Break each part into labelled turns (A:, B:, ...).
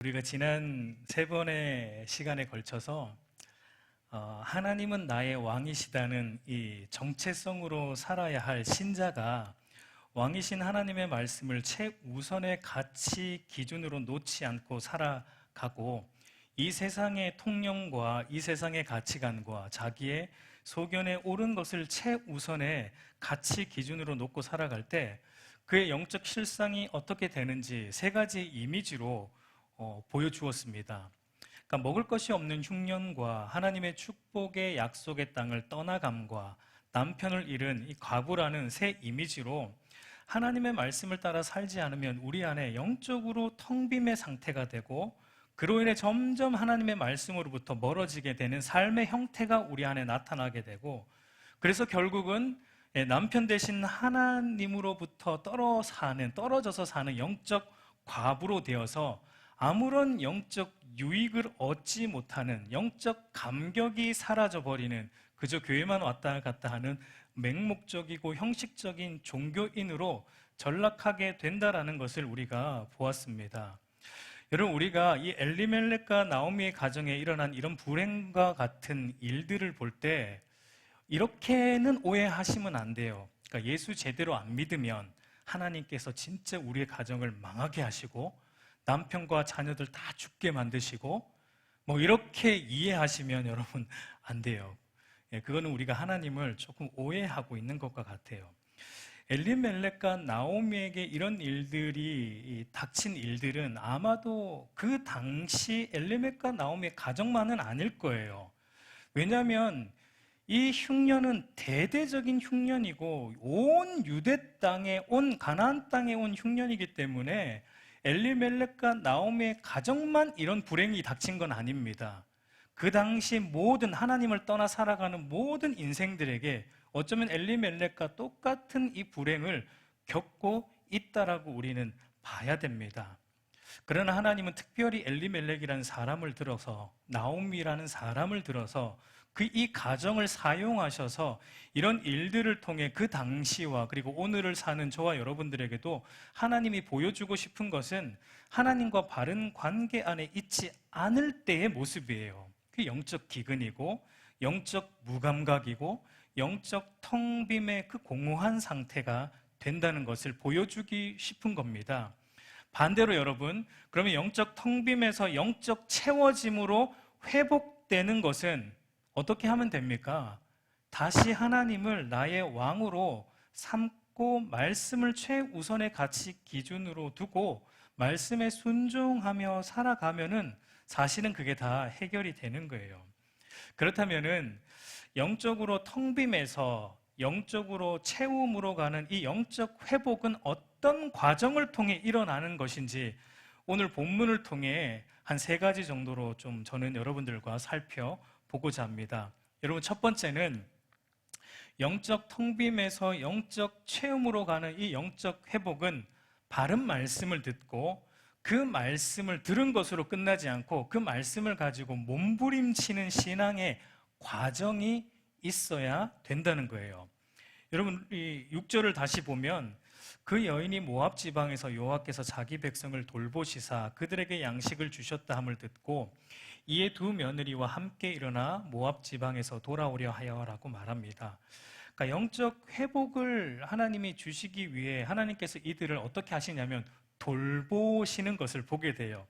A: 우리가 지난 세 번의 시간에 걸쳐서 하나님은 나의 왕이시다는 이 정체성으로 살아야 할 신자가 왕이신 하나님의 말씀을 최우선의 가치 기준으로 놓지 않고 살아가고, 이 세상의 통념과 이 세상의 가치관과 자기의 소견에 옳은 것을 최우선의 가치 기준으로 놓고 살아갈 때 그의 영적 실상이 어떻게 되는지 세 가지 이미지로 보여주었습니다. 그러니까 먹을 것이 없는 흉년과 하나님의 축복의 약속의 땅을 떠나감과 남편을 잃은 이 과부라는 세 이미지로 하나님의 말씀을 따라 살지 않으면 우리 안에 영적으로 텅 빔의 상태가 되고, 그로 인해 점점 하나님의 말씀으로부터 멀어지게 되는 삶의 형태가 우리 안에 나타나게 되고, 그래서 결국은 남편 대신 하나님으로부터 떨어져서 사는 영적 과부로 되어서 아무런 영적 유익을 얻지 못하는, 영적 감격이 사라져버리는, 그저 교회만 왔다 갔다 하는 맹목적이고 형식적인 종교인으로 전락하게 된다라는 것을 우리가 보았습니다. 여러분, 우리가 이 엘리멜렉과 나오미의 가정에 일어난 이런 불행과 같은 일들을 볼 때 이렇게는 오해하시면 안 돼요. 그러니까 예수 제대로 안 믿으면 하나님께서 진짜 우리의 가정을 망하게 하시고 남편과 자녀들 다 죽게 만드시고 이렇게 이해하시면 여러분 안 돼요. 그거는 우리가 하나님을 조금 오해하고 있는 것과 같아요. 엘리멜렉과 나오미에게 이런 일들이 닥친 일들은 아마도 그 당시 엘리멜렉과 나오미의 가정만은 아닐 거예요. 왜냐하면 이 흉년은 대대적인 흉년이고 온 유대 땅에, 온 가나안 땅에 온 흉년이기 때문에 엘리멜렉과 나오미의 가정만 이런 불행이 닥친 건 아닙니다. 그 당시 모든, 하나님을 떠나 살아가는 모든 인생들에게 어쩌면 엘리멜렉과 똑같은 이 불행을 겪고 있다라고 우리는 봐야 됩니다. 그러나 하나님은 특별히 엘리멜렉이라는 사람을 들어서, 나오미라는 사람을 들어서 이 가정을 사용하셔서 이런 일들을 통해 그 당시와 그리고 오늘을 사는 저와 여러분들에게도 하나님이 보여주고 싶은 것은 하나님과 바른 관계 안에 있지 않을 때의 모습이에요. 그 영적 기근이고 영적 무감각이고 영적 텅 빔의 그 공허한 상태가 된다는 것을 보여주기 싶은 겁니다. 반대로 여러분, 그러면 영적 텅 빔에서 영적 채워짐으로 회복되는 것은 어떻게 하면 됩니까? 다시 하나님을 나의 왕으로 삼고 말씀을 최우선의 가치 기준으로 두고 말씀에 순종하며 살아가면은 사실은 그게 다 해결이 되는 거예요. 그렇다면은 영적으로 텅 빔에서 영적으로 채움으로 가는 이 영적 회복은 어떤 과정을 통해 일어나는 것인지 오늘 본문을 통해 한 세 가지 정도로 좀 저는 여러분들과 살펴보고자 합니다. 여러분, 첫 번째는 영적 텅 빔에서 영적 체험으로 가는 이 영적 회복은 바른 말씀을 듣고 그 말씀을 들은 것으로 끝나지 않고 그 말씀을 가지고 몸부림치는 신앙의 과정이 있어야 된다는 거예요. 여러분, 이 6절을 다시 보면 그 여인이 모압 지방에서 여호와께서 자기 백성을 돌보시사 그들에게 양식을 주셨다 함을 듣고 이에 두 며느리와 함께 일어나 모압 지방에서 돌아오려 하여라고 말합니다. 그러니까 영적 회복을 하나님이 주시기 위해 하나님께서 이들을 어떻게 하시냐면 돌보시는 것을 보게 돼요.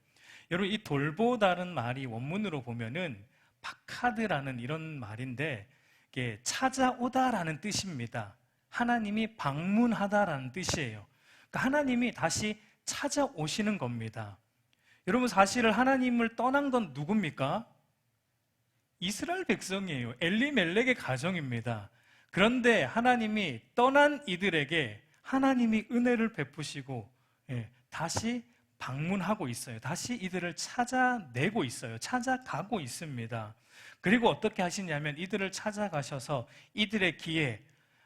A: 여러분, 이 돌보다는 말이 원문으로 보면은 파카드라는 이런 말인데 이게 찾아오다라는 뜻입니다. 하나님이 방문하다라는 뜻이에요. 그러니까 하나님이 다시 찾아오시는 겁니다. 여러분, 사실은 하나님을 떠난 건 누굽니까? 이스라엘 백성이에요. 엘리멜렉의 가정입니다. 그런데 하나님이 떠난 이들에게 하나님이 은혜를 베푸시고 다시 방문하고 있어요. 다시 이들을 찾아내고 있어요. 찾아가고 있습니다. 그리고 어떻게 하시냐면 이들을 찾아가셔서 이들의 귀에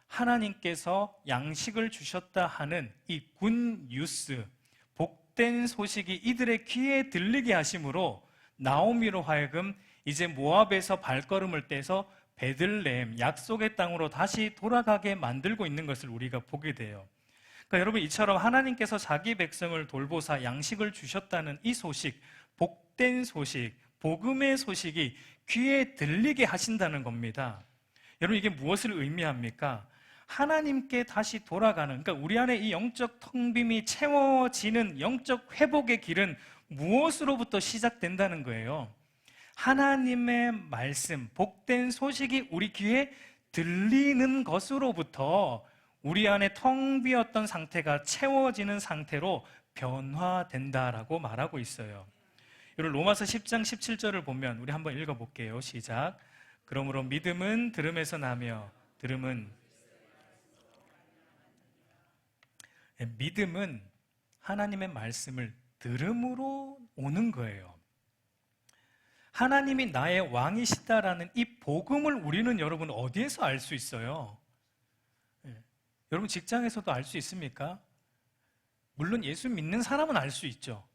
A: 하나님께서 양식을 주셨다 하는 이 굿 뉴스, 복된 소식이 이들의 귀에 들리게 하심으로 나오미로 하여금 이제 모압에서 발걸음을 떼서 베들레헴, 약속의 땅으로 다시 돌아가게 만들고 있는 것을 우리가 보게 돼요. 그러니까 여러분, 이처럼 하나님께서 자기 백성을 돌보사 양식을 주셨다는 이 소식, 복된 소식, 복음의 소식이 귀에 들리게 하신다는 겁니다. 여러분, 이게 무엇을 의미합니까? 하나님께 다시 돌아가는, 그러니까 우리 안에 이 영적 텅 빔이 채워지는 영적 회복의 길은 무엇으로부터 시작된다는 거예요? 하나님의 말씀, 복된 소식이 우리 귀에 들리는 것으로부터 우리 안에 텅 비었던 상태가 채워지는 상태로 변화된다라고 말하고 있어요. 여러분, 로마서 10장 17절을 보면 우리 한번 읽어볼게요. 시작. 그러므로 믿음은 들음에서 나며 들음은, 믿음은 하나님의 말씀을 들음으로 오는 거예요. 하나님이 나의 왕이시다라는 이 복음을 우리는 여러분 어디에서 알 수 있어요? 여러분, 직장에서도 알 수 있습니까? 물론 예수 믿는 사람은 알 수 있죠.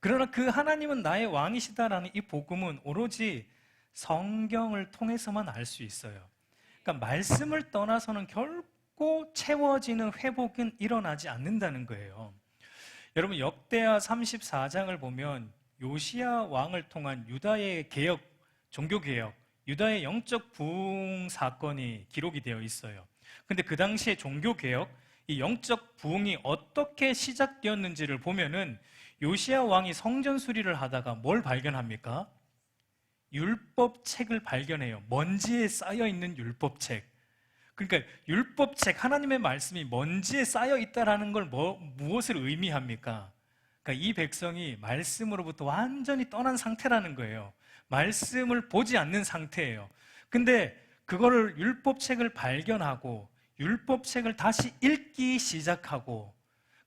A: 그러나 그 하나님은 나의 왕이시다라는 이 복음은 오로지 성경을 통해서만 알 수 있어요. 그러니까 말씀을 떠나서는 결코 채워지는 회복은 일어나지 않는다는 거예요. 여러분, 역대하 34장을 보면 요시야 왕을 통한 유다의 개혁, 종교개혁, 유다의 영적 부흥 사건이 기록이 되어 있어요. 근데 그 당시에 종교개혁, 이 영적 부흥이 어떻게 시작되었는지를 보면은 요시야 왕이 성전 수리를 하다가 뭘 발견합니까? 율법책을 발견해요. 먼지에 쌓여 있는 율법책. 그러니까 율법책, 하나님의 말씀이 먼지에 쌓여 있다라는 걸 무엇을 의미합니까? 그러니까 이 백성이 말씀으로부터 완전히 떠난 상태라는 거예요. 말씀을 보지 않는 상태예요. 근데 그거를 율법책을 발견하고 율법책을 다시 읽기 시작하고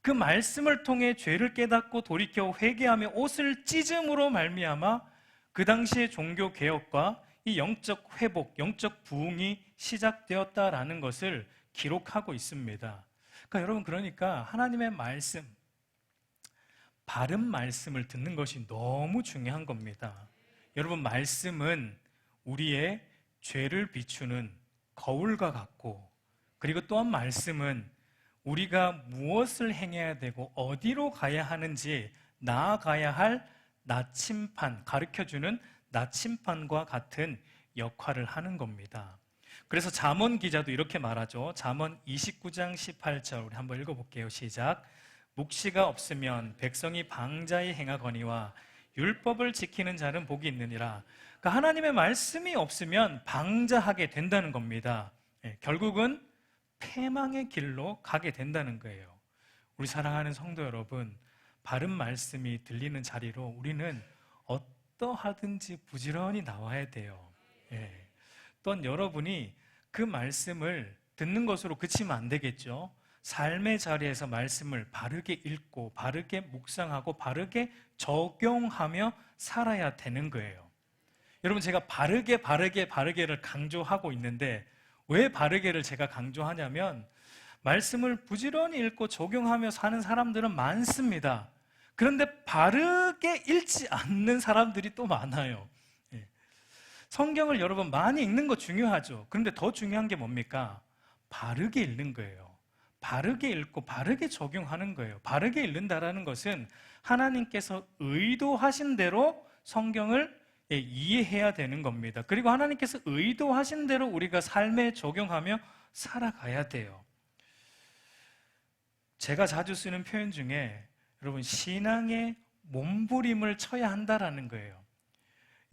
A: 그 말씀을 통해 죄를 깨닫고 돌이켜 회개하며 옷을 찢음으로 말미암아 그 당시의 종교 개혁과 이 영적 회복, 영적 부흥이 시작되었다라는 것을 기록하고 있습니다. 그러니까 여러분, 그러니까 하나님의 말씀, 바른 말씀을 듣는 것이 너무 중요한 겁니다. 여러분, 말씀은 우리의 죄를 비추는 거울과 같고, 그리고 또한 말씀은 우리가 무엇을 행해야 되고 어디로 가야 하는지 나아가야 할 나침판, 가르쳐주는 나침판과 같은 역할을 하는 겁니다. 그래서 잠언 기자도 이렇게 말하죠. 잠언 29장 18절 우리 한번 읽어볼게요. 시작. 묵시가 없으면 백성이 방자히 행하거니와 율법을 지키는 자는 복이 있느니라. 그러니까 하나님의 말씀이 없으면 방자하게 된다는 겁니다. 결국은 패망의 길로 가게 된다는 거예요. 우리 사랑하는 성도 여러분, 바른 말씀이 들리는 자리로 우리는 어떠하든지 부지런히 나와야 돼요. 또한 여러분이 그 말씀을 듣는 것으로 그치면 안 되겠죠. 삶의 자리에서 말씀을 바르게 읽고 바르게 묵상하고 바르게 적용하며 살아야 되는 거예요. 여러분, 제가 바르게를 강조하고 있는데 왜 바르게를 제가 강조하냐면 말씀을 부지런히 읽고 적용하며 사는 사람들은 많습니다. 그런데 바르게 읽지 않는 사람들이 또 많아요. 성경을 여러분 많이 읽는 거 중요하죠. 그런데 더 중요한 게 뭡니까? 바르게 읽는 거예요. 바르게 읽고 바르게 적용하는 거예요. 바르게 읽는다라는 것은 하나님께서 의도하신 대로 성경을 이해해야 되는 겁니다. 그리고 하나님께서 의도하신 대로 우리가 삶에 적용하며 살아가야 돼요. 제가 자주 쓰는 표현 중에 여러분, 신앙의 몸부림을 쳐야 한다라는 거예요.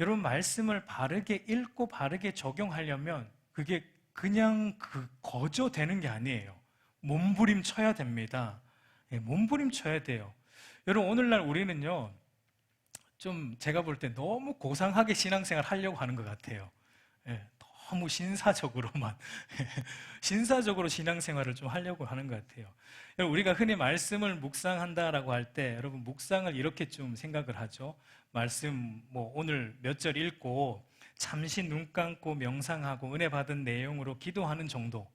A: 여러분, 말씀을 바르게 읽고 바르게 적용하려면 그게 그냥 거저 되는 게 아니에요. 몸부림 쳐야 됩니다. 몸부림 쳐야 돼요. 여러분, 오늘날 우리는요, 좀 제가 볼 때 너무 고상하게 신앙생활 하려고 하는 것 같아요. 너무 신사적으로만 신사적으로 신앙생활을 좀 하려고 하는 것 같아요. 여러분, 우리가 흔히 말씀을 묵상한다라고 할 때 여러분, 묵상을 이렇게 좀 생각을 하죠. 말씀 오늘 몇 절 읽고 잠시 눈 감고 명상하고 은혜 받은 내용으로 기도하는 정도.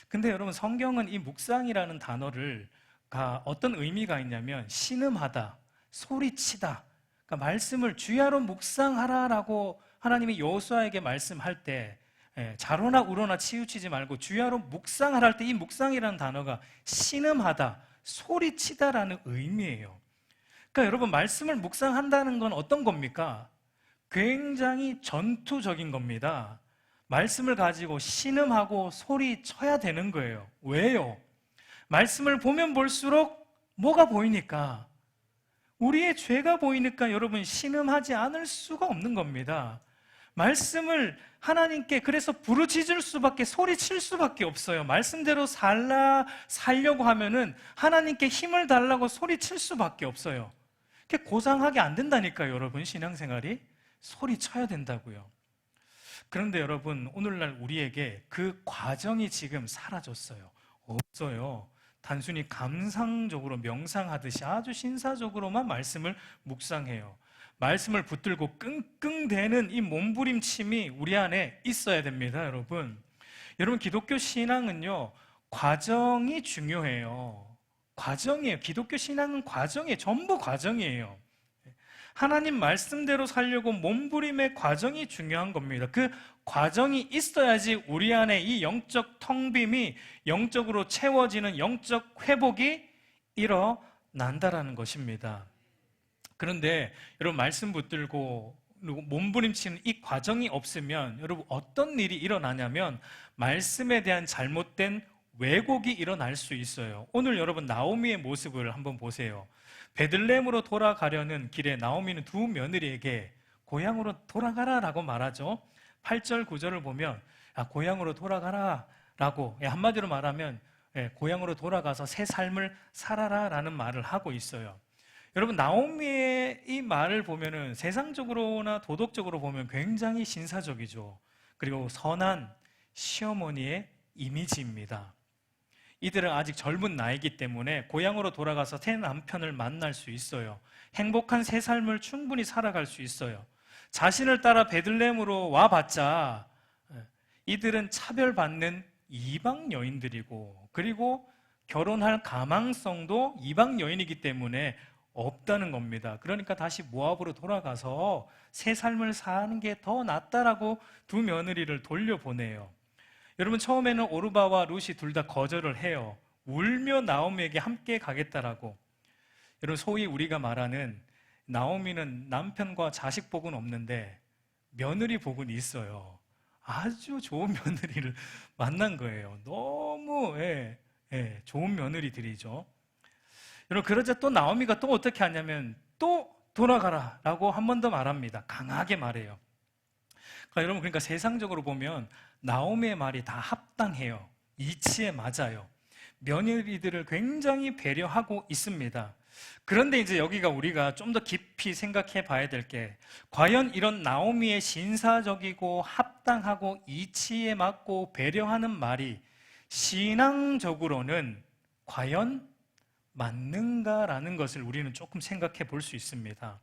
A: 근데 여러분, 성경은 이 묵상이라는 단어를 어떤 의미가 있냐면 신음하다, 소리치다. 그러니까 말씀을 주야로 묵상하라라고 하나님이 여호수아에게 말씀할 때 자로나 우로나 치우치지 말고 주야로 묵상하라 할 때 이 묵상이라는 단어가 신음하다, 소리치다라는 의미예요. 그러니까 여러분, 말씀을 묵상한다는 건 어떤 겁니까? 굉장히 전투적인 겁니다. 말씀을 가지고 신음하고 소리쳐야 되는 거예요. 왜요? 말씀을 보면 볼수록 뭐가 보이니까? 우리의 죄가 보이니까 여러분, 신음하지 않을 수가 없는 겁니다. 말씀을 하나님께 그래서 부르짖을 수밖에, 소리칠 수밖에 없어요. 말씀대로 살려고 하면은 하나님께 힘을 달라고 소리칠 수밖에 없어요. 그게 고상하게 안 된다니까요, 여러분. 신앙생활이 소리쳐야 된다고요. 그런데 여러분, 오늘날 우리에게 그 과정이 지금 사라졌어요. 없어요. 단순히 감상적으로 명상하듯이 아주 신사적으로만 말씀을 묵상해요. 말씀을 붙들고 끙끙대는 이 몸부림침이 우리 안에 있어야 됩니다, 여러분. 여러분, 기독교 신앙은요, 과정이 중요해요. 과정이에요. 기독교 신앙은 과정이에요. 전부 과정이에요. 하나님 말씀대로 살려고 몸부림의 과정이 중요한 겁니다. 그 과정이 있어야지 우리 안에 이 영적 텅빔이 영적으로 채워지는 영적 회복이 일어난다라는 것입니다. 그런데 여러분, 말씀 붙들고 그리고 몸부림치는 이 과정이 없으면 여러분, 어떤 일이 일어나냐면 말씀에 대한 잘못된 왜곡이 일어날 수 있어요. 오늘 여러분, 나오미의 모습을 한번 보세요. 베들레헴으로 돌아가려는 길에 나오미는 두 며느리에게 고향으로 돌아가라라고 말하죠. 8절 9절을 보면 고향으로 돌아가라 라고, 한마디로 말하면 고향으로 돌아가서 새 삶을 살아라라는 말을 하고 있어요. 여러분, 나오미의 이 말을 보면은 세상적으로나 도덕적으로 보면 굉장히 신사적이죠. 그리고 선한 시어머니의 이미지입니다. 이들은 아직 젊은 나이기 때문에 고향으로 돌아가서 새 남편을 만날 수 있어요. 행복한 새 삶을 충분히 살아갈 수 있어요. 자신을 따라 베들레헴으로 와봤자 이들은 차별받는 이방 여인들이고, 그리고 결혼할 가망성도 이방 여인이기 때문에 없다는 겁니다. 그러니까 다시 모압으로 돌아가서 새 삶을 사는 게 더 낫다라고 두 며느리를 돌려보내요. 여러분, 처음에는 오르바와 룻이 둘 다 거절을 해요. 울며 나오미에게 함께 가겠다라고. 여러분, 소위 우리가 말하는, 나오미는 남편과 자식 복은 없는데 며느리 복은 있어요. 아주 좋은 며느리를 만난 거예요. 너무 좋은 며느리들이죠. 여러분, 그러자 또 나오미가 또 어떻게 하냐면 또 돌아가라 라고 한 번 더 말합니다. 강하게 말해요. 여러분, 그러니까 세상적으로 보면 나오미의 말이 다 합당해요. 이치에 맞아요. 며느리들을 굉장히 배려하고 있습니다. 그런데 이제 여기가 우리가 좀 더 깊이 생각해 봐야 될 게, 과연 이런 나오미의 신사적이고 합당하고 이치에 맞고 배려하는 말이 신앙적으로는 과연 맞는가라는 것을 우리는 조금 생각해 볼 수 있습니다.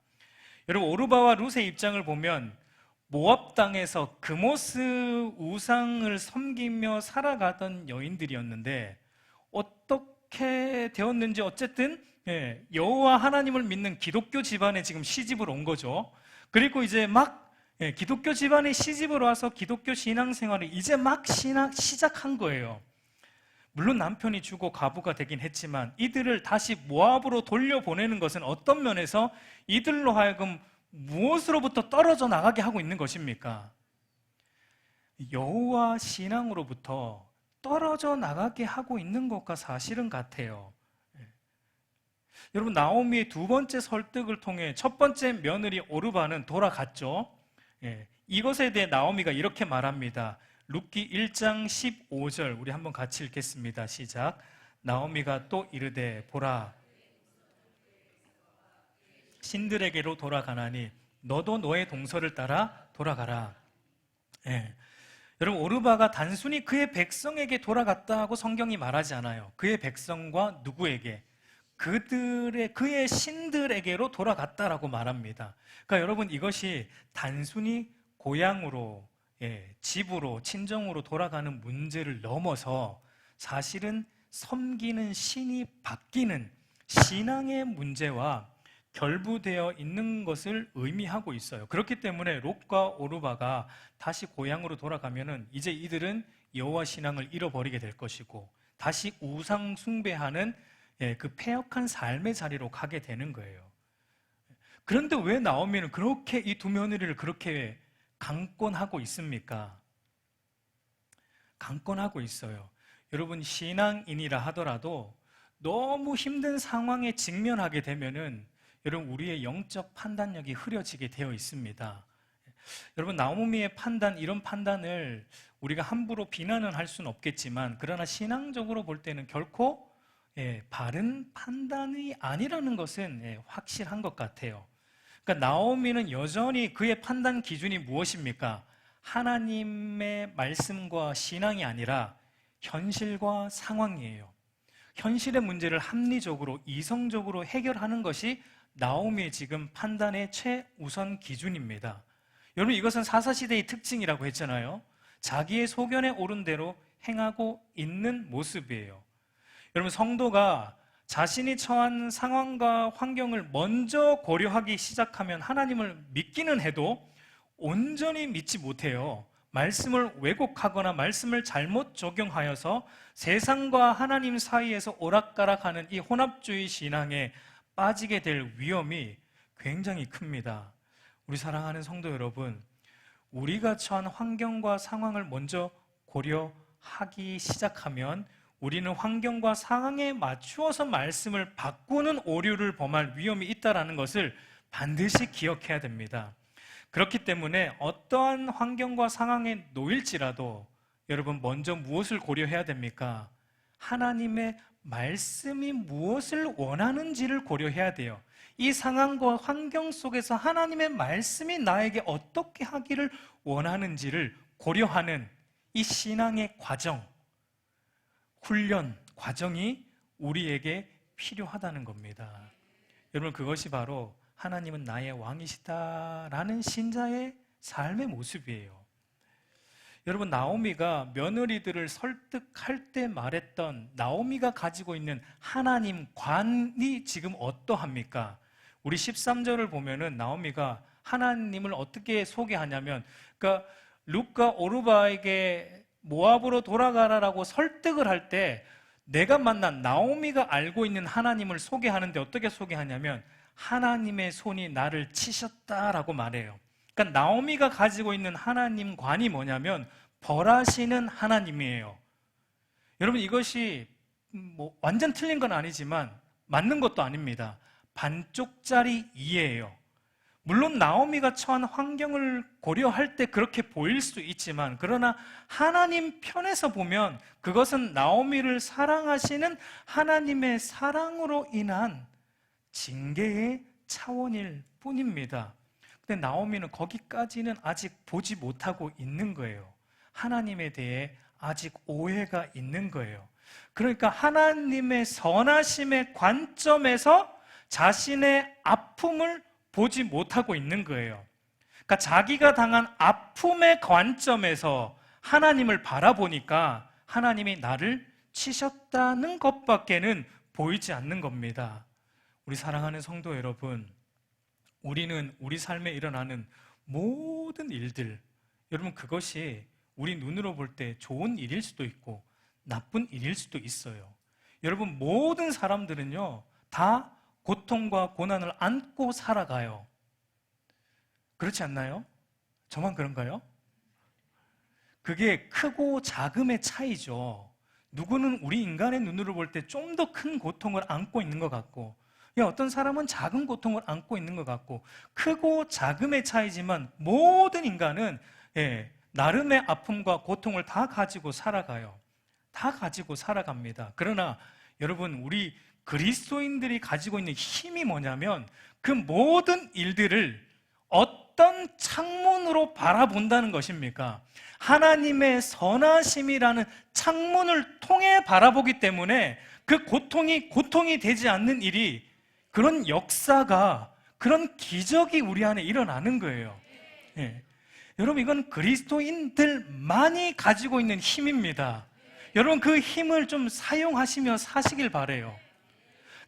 A: 여러분, 오르바와 룻의 입장을 보면 모압 땅에서 그모스 우상을 섬기며 살아가던 여인들이었는데 어떻게 되었는지 어쨌든 여호와 하나님을 믿는 기독교 집안에 지금 시집을 온 거죠. 그리고 이제 막 기독교 집안에 시집을 와서 기독교 신앙생활을 이제 막 시작한 거예요. 물론 남편이 죽고 과부가 되긴 했지만 이들을 다시 모압으로 돌려보내는 것은 어떤 면에서 이들로 하여금 무엇으로부터 떨어져 나가게 하고 있는 것입니까? 여호와 신앙으로부터 떨어져 나가게 하고 있는 것과 사실은 같아요. 여러분, 나오미의 두 번째 설득을 통해 첫 번째 며느리 오르바는 돌아갔죠. 이것에 대해 나오미가 이렇게 말합니다. 룻기 1장 15절 우리 한번 같이 읽겠습니다. 시작. 나오미가 또 이르되 보라, 신들에게로 돌아가나니 너도 너의 동서를 따라 돌아가라. 여러분, 오르바가 단순히 그의 백성에게 돌아갔다고 성경이 말하지 않아요. 그의 백성과 누구에게? 그의 신들에게로 돌아갔다라고 말합니다. 그러니까 여러분, 이것이 단순히 고향으로, 집으로, 친정으로 돌아가는 문제를 넘어서 사실은 섬기는 신이 바뀌는 신앙의 문제와 결부되어 있는 것을 의미하고 있어요. 그렇기 때문에 롯과 오르바가 다시 고향으로 돌아가면은 이제 이들은 여호와 신앙을 잃어버리게 될 것이고 다시 우상 숭배하는 그 패역한 삶의 자리로 가게 되는 거예요. 그런데 왜 나오미는 그렇게 이 두 며느리를 그렇게 강권하고 있습니까? 강권하고 있어요. 여러분, 신앙인이라 하더라도 너무 힘든 상황에 직면하게 되면은 여러분, 우리의 영적 판단력이 흐려지게 되어 있습니다. 여러분, 나오미의 판단, 이런 판단을 우리가 함부로 비난은 할 수는 없겠지만, 그러나 신앙적으로 볼 때는 결코 바른 판단이 아니라는 것은 확실한 것 같아요. 그러니까 나오미는 여전히 그의 판단 기준이 무엇입니까? 하나님의 말씀과 신앙이 아니라 현실과 상황이에요. 현실의 문제를 합리적으로, 이성적으로 해결하는 것이 나오미의 지금 판단의 최우선 기준입니다. 여러분, 이것은 사사시대의 특징이라고 했잖아요. 자기의 소견에 오른 대로 행하고 있는 모습이에요. 여러분, 성도가 자신이 처한 상황과 환경을 먼저 고려하기 시작하면 하나님을 믿기는 해도 온전히 믿지 못해요. 말씀을 왜곡하거나 말씀을 잘못 적용하여서 세상과 하나님 사이에서 오락가락하는 이 혼합주의 신앙에 빠지게 될 위험이 굉장히 큽니다. 우리 사랑하는 성도 여러분, 우리가 처한 환경과 상황을 먼저 고려하기 시작하면 우리는 환경과 상황에 맞추어서 말씀을 바꾸는 오류를 범할 위험이 있다는 것을 반드시 기억해야 됩니다. 그렇기 때문에 어떠한 환경과 상황에 놓일지라도 여러분, 먼저 무엇을 고려해야 됩니까? 하나님의 말씀이 무엇을 원하는지를 고려해야 돼요. 이 상황과 환경 속에서 하나님의 말씀이 나에게 어떻게 하기를 원하는지를 고려하는 이 신앙의 과정, 훈련, 과정이 우리에게 필요하다는 겁니다. 여러분, 그것이 바로 하나님은 나의 왕이시다라는 신자의 삶의 모습이에요. 여러분, 나오미가 며느리들을 설득할 때 말했던 나오미가 가지고 있는 하나님관이 지금 어떠합니까? 우리 13절을 보면은 나오미가 하나님을 어떻게 소개하냐면, 그러니까 룻과 오르바에게 모압으로 돌아가라라고 설득을 할 때 내가 만난 나오미가 알고 있는 하나님을 소개하는데 어떻게 소개하냐면 하나님의 손이 나를 치셨다라고 말해요. 그러니까 나오미가 가지고 있는 하나님관이 뭐냐면 벌하시는 하나님이에요. 여러분, 이것이 완전 틀린 건 아니지만 맞는 것도 아닙니다. 반쪽짜리 이해예요. 물론 나오미가 처한 환경을 고려할 때 그렇게 보일 수 있지만, 그러나 하나님 편에서 보면 그것은 나오미를 사랑하시는 하나님의 사랑으로 인한 징계의 차원일 뿐입니다. 근데 나오미는 거기까지는 아직 보지 못하고 있는 거예요. 하나님에 대해 아직 오해가 있는 거예요. 그러니까 하나님의 선하심의 관점에서 자신의 아픔을 보지 못하고 있는 거예요. 그러니까 자기가 당한 아픔의 관점에서 하나님을 바라보니까 하나님이 나를 치셨다는 것밖에는 보이지 않는 겁니다. 우리 사랑하는 성도 여러분, 우리는 우리 삶에 일어나는 모든 일들, 여러분, 그것이 우리 눈으로 볼 때 좋은 일일 수도 있고 나쁜 일일 수도 있어요. 여러분, 모든 사람들은요 다 고통과 고난을 안고 살아가요. 그렇지 않나요? 저만 그런가요? 그게 크고 작음의 차이죠. 누구는 우리 인간의 눈으로 볼 때 좀 더 큰 고통을 안고 있는 것 같고, 어떤 사람은 작은 고통을 안고 있는 것 같고, 크고 작음의 차이지만 모든 인간은 나름의 아픔과 고통을 다 가지고 살아가요. 다 가지고 살아갑니다. 그러나 여러분, 우리 그리스도인들이 가지고 있는 힘이 뭐냐면 그 모든 일들을 어떤 창문으로 바라본다는 것입니까? 하나님의 선하심이라는 창문을 통해 바라보기 때문에 그 고통이 되지 않는 일이, 그런 역사가, 그런 기적이 우리 안에 일어나는 거예요. 여러분, 이건 그리스도인들만이 가지고 있는 힘입니다. 여러분, 그 힘을 좀 사용하시며 사시길 바라요.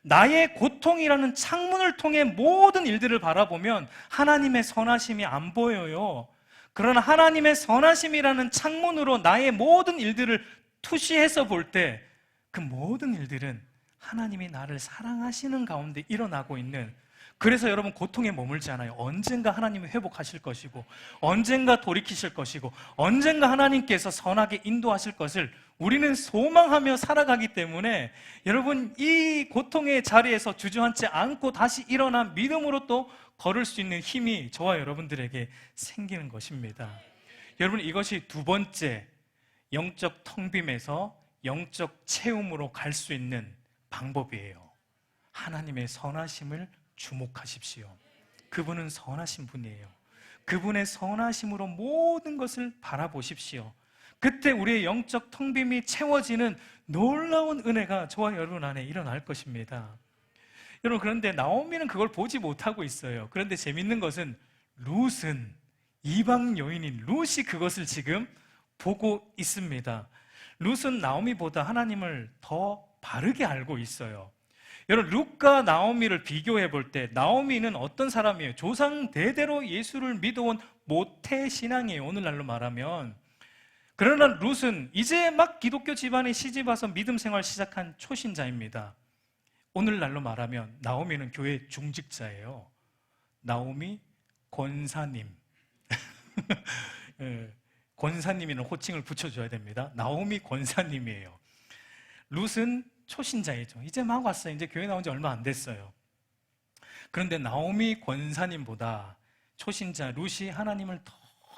A: 나의 고통이라는 창문을 통해 모든 일들을 바라보면 하나님의 선하심이 안 보여요. 그러나 하나님의 선하심이라는 창문으로 나의 모든 일들을 투시해서 볼 때 그 모든 일들은 하나님이 나를 사랑하시는 가운데 일어나고 있는 그래서 여러분 고통에 머물지 않아요. 언젠가 하나님이 회복하실 것이고, 언젠가 돌이키실 것이고, 언젠가 하나님께서 선하게 인도하실 것을 우리는 소망하며 살아가기 때문에 여러분, 이 고통의 자리에서 주저앉지 않고 다시 일어나 믿음으로 또 걸을 수 있는 힘이 저와 여러분들에게 생기는 것입니다. 여러분, 이것이 두 번째 영적 텅빔에서 영적 체험으로 갈 수 있는 방법이에요. 하나님의 선하심을 주목하십시오. 그분은 선하신 분이에요. 그분의 선하심으로 모든 것을 바라보십시오. 그때 우리의 영적 텅빔이 채워지는 놀라운 은혜가 저와 여러분 안에 일어날 것입니다. 여러분, 그런데 나오미는 그걸 보지 못하고 있어요. 그런데 재밌는 것은 룻은, 이방 여인인 룻이 그것을 지금 보고 있습니다. 룻은 나오미보다 하나님을 더 바르게 알고 있어요. 여러분, 룻과 나오미를 비교해 볼 때 나오미는 어떤 사람이에요? 조상 대대로 예수를 믿어온 모태 신앙이에요, 오늘날로 말하면. 그러나 룻은 이제 막 기독교 집안에 시집와서 믿음 생활 시작한 초신자입니다. 오늘날로 말하면 나오미는 교회 중직자예요. 나오미 권사님. 권사님이라는 호칭을 붙여줘야 됩니다. 나오미 권사님이에요. 룻은 초신자이죠. 이제 막 왔어요. 이제 교회 나온 지 얼마 안 됐어요. 그런데 나오미 권사님보다 초신자 룻이 하나님을 더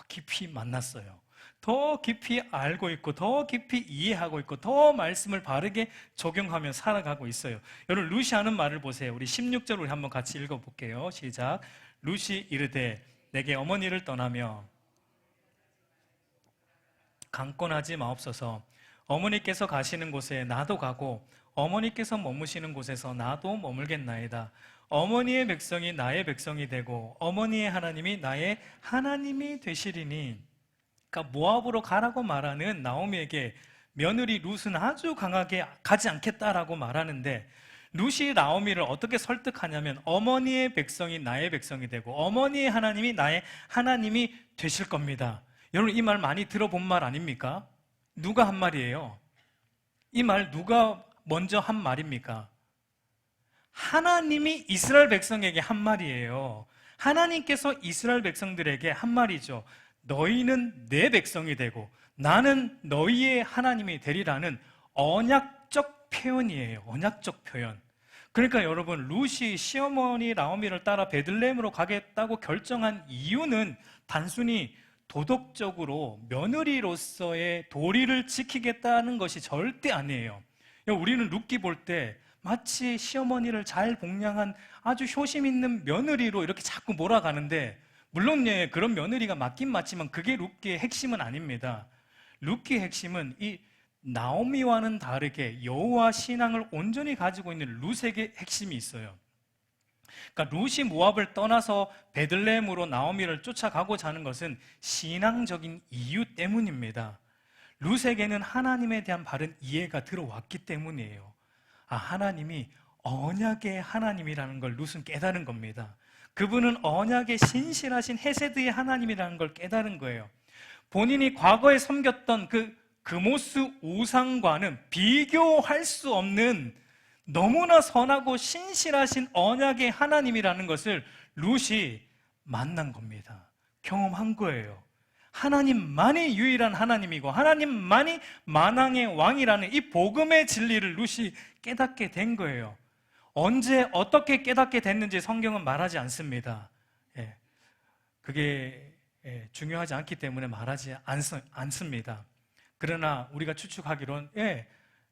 A: 깊이 만났어요. 더 깊이 알고 있고, 더 깊이 이해하고 있고, 더 말씀을 바르게 적용하며 살아가고 있어요. 여러분, 룻이 하는 말을 보세요. 우리 16절 우리 한번 같이 읽어볼게요. 시작. 룻이 이르되 내게 어머니를 떠나며 강권하지 마옵소서. 어머니께서 가시는 곳에 나도 가고 어머니께서 머무시는 곳에서 나도 머물겠나이다. 어머니의 백성이 나의 백성이 되고 어머니의 하나님이 나의 하나님이 되시리니. 그러니까 모압으로 가라고 말하는 나오미에게 며느리 룻은 아주 강하게 가지 않겠다라고 말하는데, 룻이 나오미를 어떻게 설득하냐면 어머니의 백성이 나의 백성이 되고 어머니의 하나님이 나의 하나님이 되실 겁니다. 여러분, 이 말 많이 들어본 말 아닙니까? 누가 한 말이에요? 이 말 누가 먼저 한 말입니까? 하나님이 이스라엘 백성에게 한 말이에요. 하나님께서 이스라엘 백성들에게 한 말이죠. 너희는 내 백성이 되고 나는 너희의 하나님이 되리라는 언약적 표현이에요. 언약적 표현. 그러니까 여러분, 룻이 시어머니 나오미를 따라 베들레헴으로 가겠다고 결정한 이유는 단순히 도덕적으로 며느리로서의 도리를 지키겠다는 것이 절대 아니에요. 우리는 룻기 볼 때 마치 시어머니를 잘 복양한 아주 효심 있는 며느리로 이렇게 자꾸 몰아가는데, 물론 그런 며느리가 맞긴 맞지만 그게 룻기의 핵심은 아닙니다. 룻기의 핵심은 이 나오미와는 다르게 여호와 신앙을 온전히 가지고 있는 룻에게 핵심이 있어요. 그러니까 룻이 모압을 떠나서 베들레헴으로 나오미를 쫓아가고자 하는 것은 신앙적인 이유 때문입니다. 룻에게는 하나님에 대한 바른 이해가 들어왔기 때문이에요. 하나님이 언약의 하나님이라는 걸 룻은 깨달은 겁니다. 그분은 언약의 신실하신 헤세드의 하나님이라는 걸 깨달은 거예요. 본인이 과거에 섬겼던 그 그모스 우상과는 비교할 수 없는 너무나 선하고 신실하신 언약의 하나님이라는 것을 룻이 만난 겁니다. 경험한 거예요. 하나님만이 유일한 하나님이고 하나님만이 만왕의 왕이라는 이 복음의 진리를 룻이 깨닫게 된 거예요. 언제 어떻게 깨닫게 됐는지 성경은 말하지 않습니다. 그게 중요하지 않기 때문에 말하지 않습니다. 그러나 우리가 추측하기론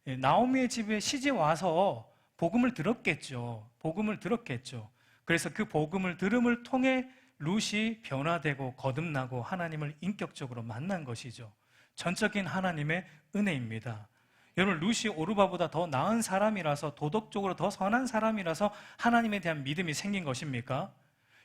A: 나오미의 집에 시집 와서 복음을 들었겠죠. 복음을 들었겠죠. 그래서 그 복음을 들음을 통해 룻이 변화되고 거듭나고 하나님을 인격적으로 만난 것이죠. 전적인 하나님의 은혜입니다. 여러분, 룻이 오르바보다 더 나은 사람이라서, 도덕적으로 더 선한 사람이라서 하나님에 대한 믿음이 생긴 것입니까?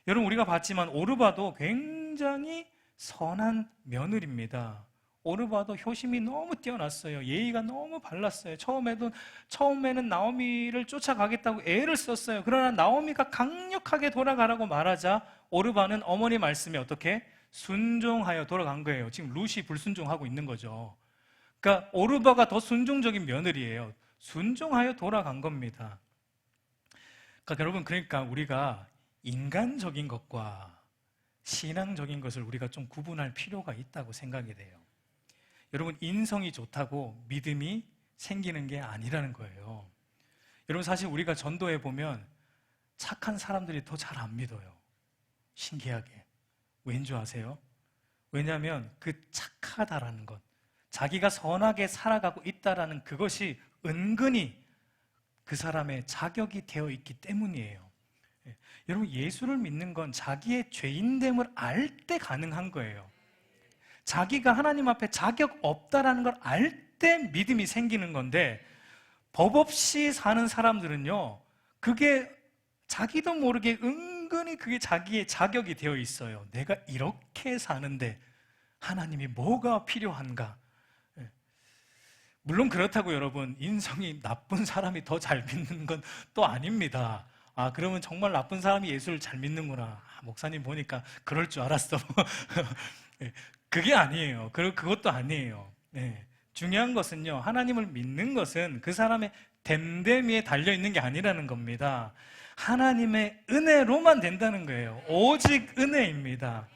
A: 여러분, 우리가 봤지만 오르바도 굉장히 선한 며느리입니다. 오르바도 효심이 너무 뛰어났어요. 예의가 너무 발랐어요. 처음에는 나오미를 쫓아가겠다고 애를 썼어요. 그러나 나오미가 강력하게 돌아가라고 말하자 오르바는 어머니 말씀에 어떻게? 순종하여 돌아간 거예요. 지금 룻이 불순종하고 있는 거죠. 그러니까 오르바가 더 순종적인 며느리예요. 순종하여 돌아간 겁니다. 그러니까 여러분, 그러니까 우리가 인간적인 것과 신앙적인 것을 우리가 좀 구분할 필요가 있다고 생각이 돼요. 여러분, 인성이 좋다고 믿음이 생기는 게 아니라는 거예요. 여러분, 사실 우리가 전도해 보면 착한 사람들이 더 잘 안 믿어요. 신기하게. 왠 줄 아세요? 왜냐하면 그 착하다라는 것, 자기가 선하게 살아가고 있다라는 그것이 은근히 그 사람의 자격이 되어 있기 때문이에요. 여러분, 예수를 믿는 건 자기의 죄인됨을 알 때 가능한 거예요. 자기가 하나님 앞에 자격 없다라는 걸 알 때 믿음이 생기는 건데, 법 없이 사는 사람들은요, 그게 자기도 모르게 은근히 그게 자기의 자격이 되어 있어요. 내가 이렇게 사는데 하나님이 뭐가 필요한가? 물론 그렇다고 여러분, 인성이 나쁜 사람이 더 잘 믿는 건 또 아닙니다. 아, 그러면 정말 나쁜 사람이 예수를 잘 믿는구나. 아, 목사님 보니까 그럴 줄 알았어. 그게 아니에요. 그것도 아니에요. 네. 중요한 것은요, 하나님을 믿는 것은 그 사람의 됨됨이에 달려있는 게 아니라는 겁니다. 하나님의 은혜로만 된다는 거예요. 오직 은혜입니다.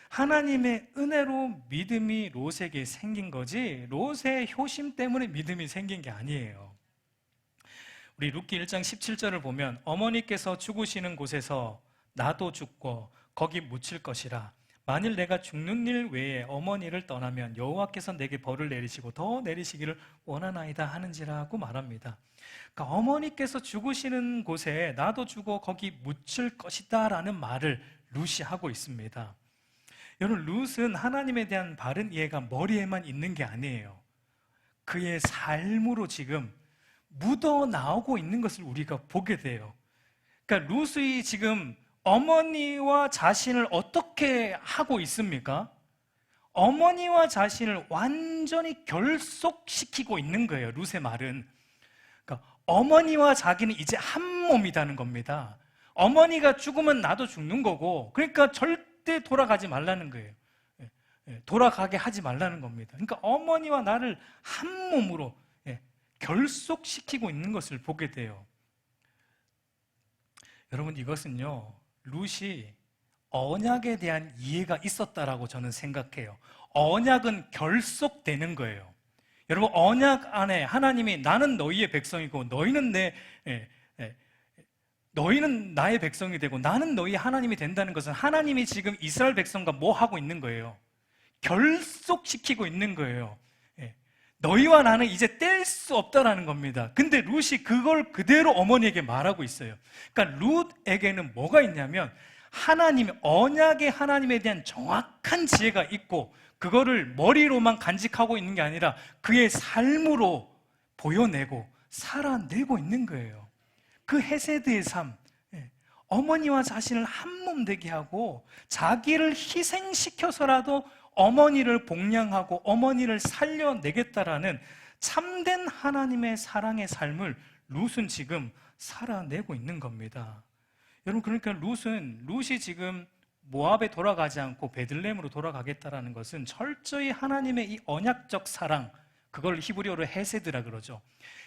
A: 하나님의 은혜로 믿음이 롯에게 생긴 거지, 롯의 효심 때문에 믿음이 생긴 게 아니에요. 우리 룻기 1장 17절을 보면, 어머니께서 죽으시는 곳에서 나도 죽고 거기 묻힐 것이라. 만일 내가 죽는 일 외에 어머니를 떠나면 여호와께서 내게 벌을 내리시고 더 내리시기를 원하나이다 하는지라고 말합니다. 그러니까 어머니께서 죽으시는 곳에 나도 죽어 거기 묻힐 것이다 라는 말을 룻이 하고 있습니다. 여러분, 룻은 하나님에 대한 바른 이해가 머리에만 있는 게 아니에요. 그의 삶으로 지금 묻어 나오고 있는 것을 우리가 보게 돼요. 그러니까 룻이 지금 어머니와 자신을 어떻게 하고 있습니까? 어머니와 자신을 완전히 결속시키고 있는 거예요. 룻의 말은. 그러니까 어머니와 자기는 이제 한 몸이라는 겁니다. 어머니가 죽으면 나도 죽는 거고, 그러니까 절대 돌아가지 말라는 거예요. 돌아가게 하지 말라는 겁니다. 그러니까 어머니와 나를 한 몸으로 결속시키고 있는 것을 보게 돼요. 여러분, 이것은요, 룻이 언약에 대한 이해가 있었다라고 저는 생각해요. 언약은 결속되는 거예요. 여러분, 언약 안에 하나님이 나는 너희의 백성이고 너희는 나의 백성이 되고 나는 너희 하나님이 된다는 것은, 하나님이 지금 이스라엘 백성과 뭐 하고 있는 거예요? 결속시키고 있는 거예요. 너희와 나는 이제 뗄 수 없다라는 겁니다. 근데 룻이 그걸 그대로 어머니에게 말하고 있어요. 그러니까 룻에게는 뭐가 있냐면, 언약의 하나님에 대한 정확한 지혜가 있고, 그거를 머리로만 간직하고 있는 게 아니라 그의 삶으로 보여내고 살아내고 있는 거예요. 그 헤세드의 삶, 어머니와 자신을 한 몸 되게 하고 자기를 희생시켜서라도 어머니를 복양하고 어머니를 살려내겠다라는 참된 하나님의 사랑의 삶을 룻은 지금 살아내고 있는 겁니다. 여러분, 그러니까 룻이 지금 모압에 돌아가지 않고 베들레헴으로 돌아가겠다라는 것은 철저히 하나님의 이 언약적 사랑, 그걸 히브리어로 헤세드라 그러죠.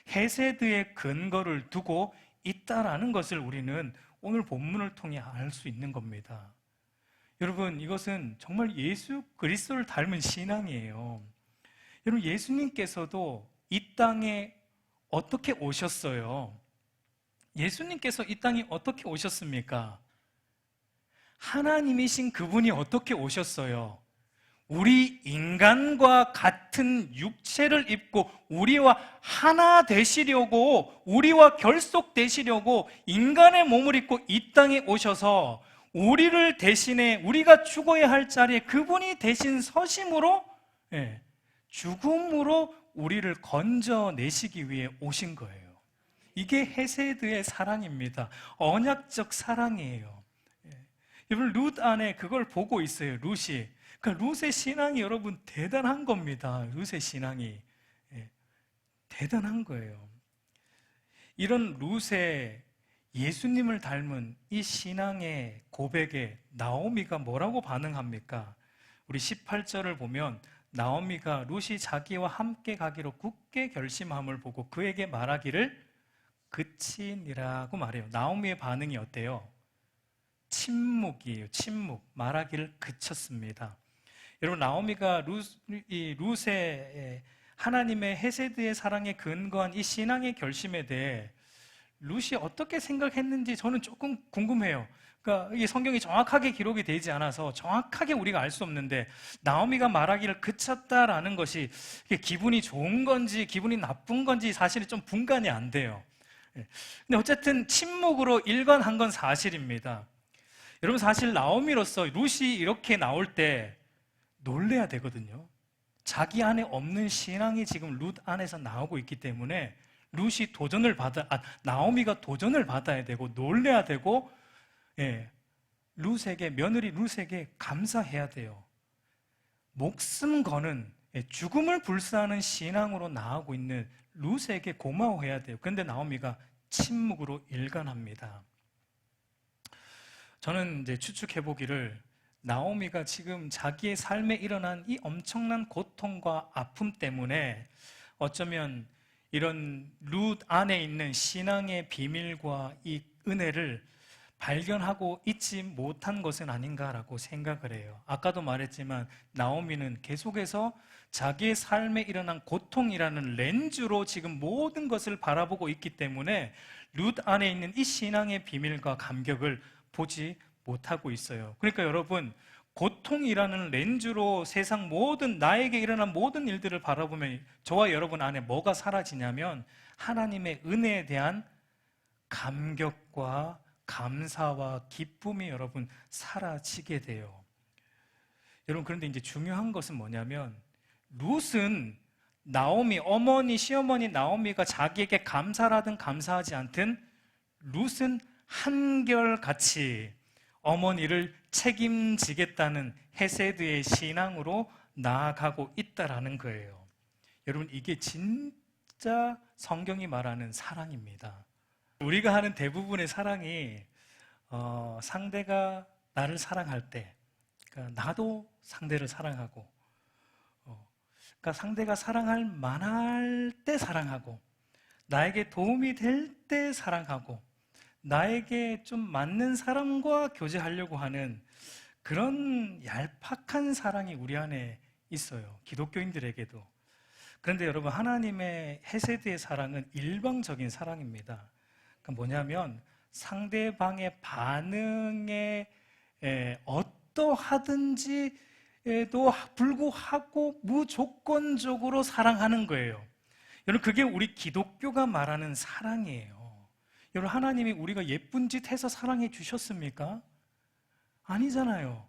A: 헤세드의 근거를 두고 있다라는 것을 우리는 오늘 본문을 통해 알 수 있는 겁니다. 여러분, 이것은 정말 예수 그리스도를 닮은 신앙이에요. 여러분, 예수님께서도 이 땅에 어떻게 오셨어요? 예수님께서 이 땅에 어떻게 오셨습니까? 하나님이신 그분이 어떻게 오셨어요? 우리 인간과 같은 육체를 입고 우리와 하나 되시려고, 우리와 결속되시려고 인간의 몸을 입고 이 땅에 오셔서 우리를 대신에, 우리가 죽어야 할 자리에 그분이 대신 서심으로, 죽음으로 우리를 건져내시기 위해 오신 거예요. 이게 헤세드의 사랑입니다. 언약적 사랑이에요. 여러분, 룻 안에 그걸 보고 있어요. 룻이. 그러니까 룻의 신앙이 여러분 대단한 겁니다. 룻의 신앙이 대단한 거예요. 이런 룻의 예수님을 닮은 이 신앙의 고백에 나오미가 뭐라고 반응합니까? 우리 18절을 보면 나오미가 룻이 자기와 함께 가기로 굳게 결심함을 보고 그에게 말하기를 그치니라고 말해요. 나오미의 반응이 어때요? 침묵이에요. 침묵. 말하기를 그쳤습니다. 여러분, 나오미가 룻의 하나님의 헤세드의 사랑에 근거한 이 신앙의 결심에 대해 룻이 어떻게 생각했는지 저는 조금 궁금해요. 그러니까 이게 성경이 정확하게 기록이 되지 않아서 정확하게 우리가 알 수 없는데, 나오미가 말하기를 그쳤다라는 것이 이게 기분이 좋은 건지 기분이 나쁜 건지 사실 좀 분간이 안 돼요. 근데 어쨌든 침묵으로 일관한 건 사실입니다. 여러분, 사실 나오미로서 룻이 이렇게 나올 때 놀래야 되거든요. 자기 안에 없는 신앙이 지금 룻 안에서 나오고 있기 때문에 나오미가 도전을 받아야 되고 놀래야 되고, 며느리 룻에게 감사해야 돼요. 목숨 거는 죽음을 불사하는 신앙으로 나아가고 있는 룻에게 고마워해야 돼요. 그런데 나오미가 침묵으로 일관합니다. 저는 이제 추측해보기를, 나오미가 지금 자기의 삶에 일어난 이 엄청난 고통과 아픔 때문에 어쩌면 이런 룻 안에 있는 신앙의 비밀과 이 은혜를 발견하고 있지 못한 것은 아닌가라고 생각을 해요. 아까도 말했지만 나오미는 계속해서 자기의 삶에 일어난 고통이라는 렌즈로 지금 모든 것을 바라보고 있기 때문에 룻 안에 있는 이 신앙의 비밀과 감격을 보지 못하고 있어요. 그러니까 여러분, 고통이라는 렌즈로 세상 나에게 일어난 모든 일들을 바라보면 저와 여러분 안에 뭐가 사라지냐면 하나님의 은혜에 대한 감격과 감사와 기쁨이 여러분 사라지게 돼요. 여러분, 그런데 이제 중요한 것은 뭐냐면, 룻은 시어머니 나오미가 자기에게 감사하든 감사하지 않든 룻은 한결같이 어머니를 책임지겠다는 헤세드의 신앙으로 나아가고 있다라는 거예요. 여러분, 이게 진짜 성경이 말하는 사랑입니다. 우리가 하는 대부분의 사랑이 상대가 나를 사랑할 때, 그러니까 나도 상대를 사랑하고, 그러니까 상대가 사랑할 만할 때 사랑하고, 나에게 도움이 될 때 사랑하고, 나에게 좀 맞는 사람과 교제하려고 하는 그런 얄팍한 사랑이 우리 안에 있어요. 기독교인들에게도. 그런데 여러분, 하나님의 헤세드의 사랑은 일방적인 사랑입니다. 그러니까 뭐냐면 상대방의 반응에 어떠하든지에도 불구하고 무조건적으로 사랑하는 거예요. 여러분, 그게 우리 기독교가 말하는 사랑이에요. 여러분, 하나님이 우리가 예쁜 짓 해서 사랑해 주셨습니까? 아니잖아요.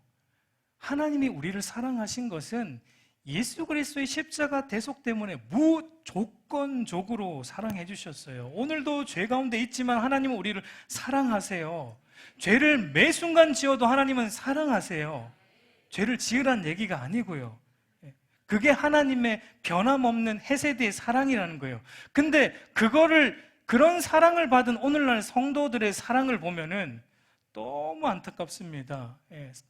A: 하나님이 우리를 사랑하신 것은 예수 그리스도의 십자가 대속 때문에 무조건적으로 사랑해 주셨어요. 오늘도 죄 가운데 있지만 하나님은 우리를 사랑하세요. 죄를 매 순간 지어도 하나님은 사랑하세요. 죄를 지으란 얘기가 아니고요. 그게 하나님의 변함없는 헤세드의 사랑이라는 거예요. 근데 그런 사랑을 받은 오늘날 성도들의 사랑을 보면은 너무 안타깝습니다.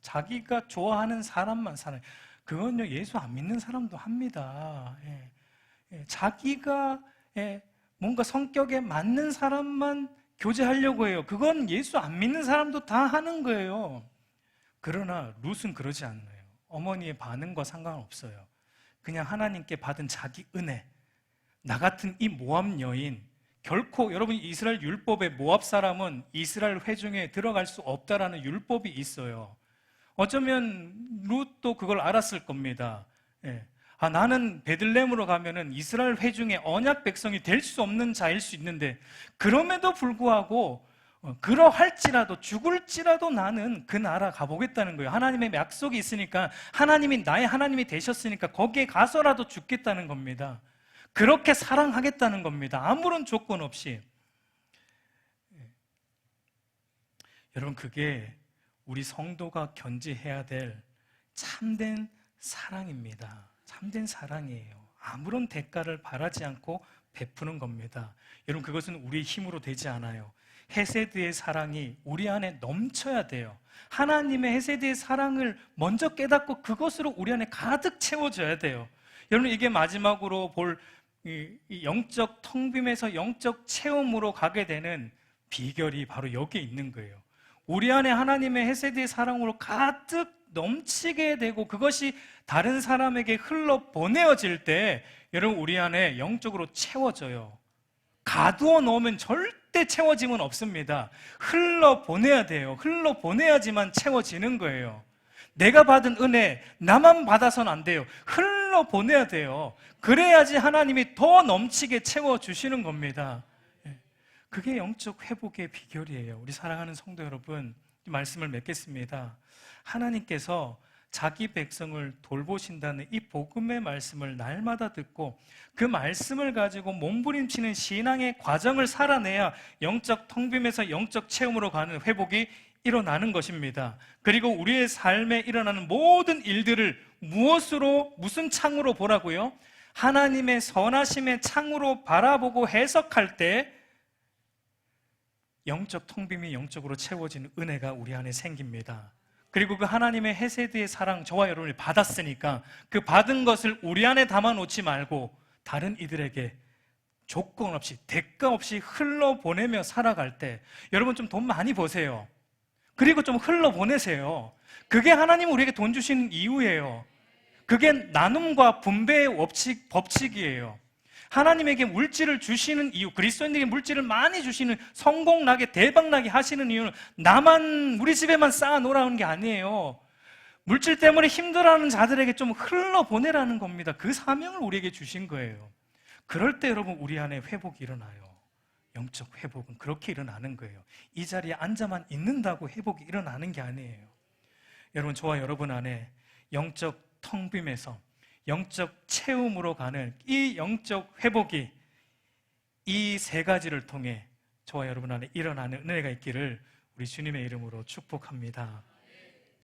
A: 자기가 좋아하는 사람만 사랑해요. 그건요, 예수 안 믿는 사람도 합니다. 자기가 뭔가 성격에 맞는 사람만 교제하려고 해요. 그건 예수 안 믿는 사람도 다 하는 거예요. 그러나 룻은 그러지 않아요. 어머니의 반응과 상관없어요. 그냥 하나님께 받은 자기 은혜. 나 같은 이 모압 여인, 결코 여러분, 이스라엘 율법에 모압 사람은 이스라엘 회중에 들어갈 수 없다라는 율법이 있어요. 어쩌면 룻도 그걸 알았을 겁니다. 나는 베들레헴으로 가면은 이스라엘 회중의 언약 백성이 될 수 없는 자일 수 있는데, 그럼에도 불구하고 그러할지라도 죽을지라도 나는 그 나라 가보겠다는 거예요. 하나님의 약속이 있으니까, 하나님이 나의 하나님이 되셨으니까 거기에 가서라도 죽겠다는 겁니다. 그렇게 사랑하겠다는 겁니다. 아무런 조건 없이. 여러분, 그게 우리 성도가 견지해야 될 참된 사랑입니다. 참된 사랑이에요. 아무런 대가를 바라지 않고 베푸는 겁니다. 여러분, 그것은 우리의 힘으로 되지 않아요. 헤세드의 사랑이 우리 안에 넘쳐야 돼요. 하나님의 헤세드의 사랑을 먼저 깨닫고 그것으로 우리 안에 가득 채워져야 돼요. 여러분, 이게 마지막으로 볼 이 영적 텅 빔에서 영적 체험으로 가게 되는 비결이 바로 여기에 있는 거예요. 우리 안에 하나님의 헤세드의 사랑으로 가득 넘치게 되고 그것이 다른 사람에게 흘러 보내어질 때 여러분 우리 안에 영적으로 채워져요. 가두어 놓으면 절대 채워짐은 없습니다. 흘러 보내야 돼요. 흘러 보내야지만 채워지는 거예요. 내가 받은 은혜 나만 받아서는 안 돼요. 흘러 보내야 돼요. 그래야지 하나님이 더 넘치게 채워주시는 겁니다. 그게 영적 회복의 비결이에요. 우리 사랑하는 성도 여러분, 이 말씀을 맺겠습니다. 하나님께서 자기 백성을 돌보신다는 이 복음의 말씀을 날마다 듣고 그 말씀을 가지고 몸부림치는 신앙의 과정을 살아내야 영적 텅빔에서 영적 체험으로 가는 회복이 일어나는 것입니다. 그리고 우리의 삶에 일어나는 모든 일들을 무슨 창으로 보라고요? 하나님의 선하심의 창으로 바라보고 해석할 때 영적 텅빔이 영적으로 채워지는 은혜가 우리 안에 생깁니다. 그리고 그 하나님의 헤세드의 사랑 저와 여러분이 받았으니까 그 받은 것을 우리 안에 담아놓지 말고 다른 이들에게 조건 없이 대가 없이 흘러보내며 살아갈 때 여러분 좀 돈 많이 버세요. 그리고 좀 흘러보내세요. 그게 하나님 우리에게 돈 주시는 이유예요. 그게 나눔과 분배의 법칙이에요. 하나님에게 물질을 주시는 이유, 그리스도인에게 물질을 많이 주시는, 성공나게 대박나게 하시는 이유는 나만 우리 집에만 쌓아 놓으라는 게 아니에요. 물질 때문에 힘들어하는 자들에게 좀 흘러보내라는 겁니다. 그 사명을 우리에게 주신 거예요. 그럴 때 여러분 우리 안에 회복이 일어나요. 영적 회복은 그렇게 일어나는 거예요. 이 자리에 앉아만 있는다고 회복이 일어나는 게 아니에요. 여러분, 저와 여러분 안에 영적 텅빔에서 영적 체험으로 가는 이 영적 회복이 이 세 가지를 통해 저와 여러분 안에 일어나는 은혜가 있기를 우리 주님의 이름으로 축복합니다.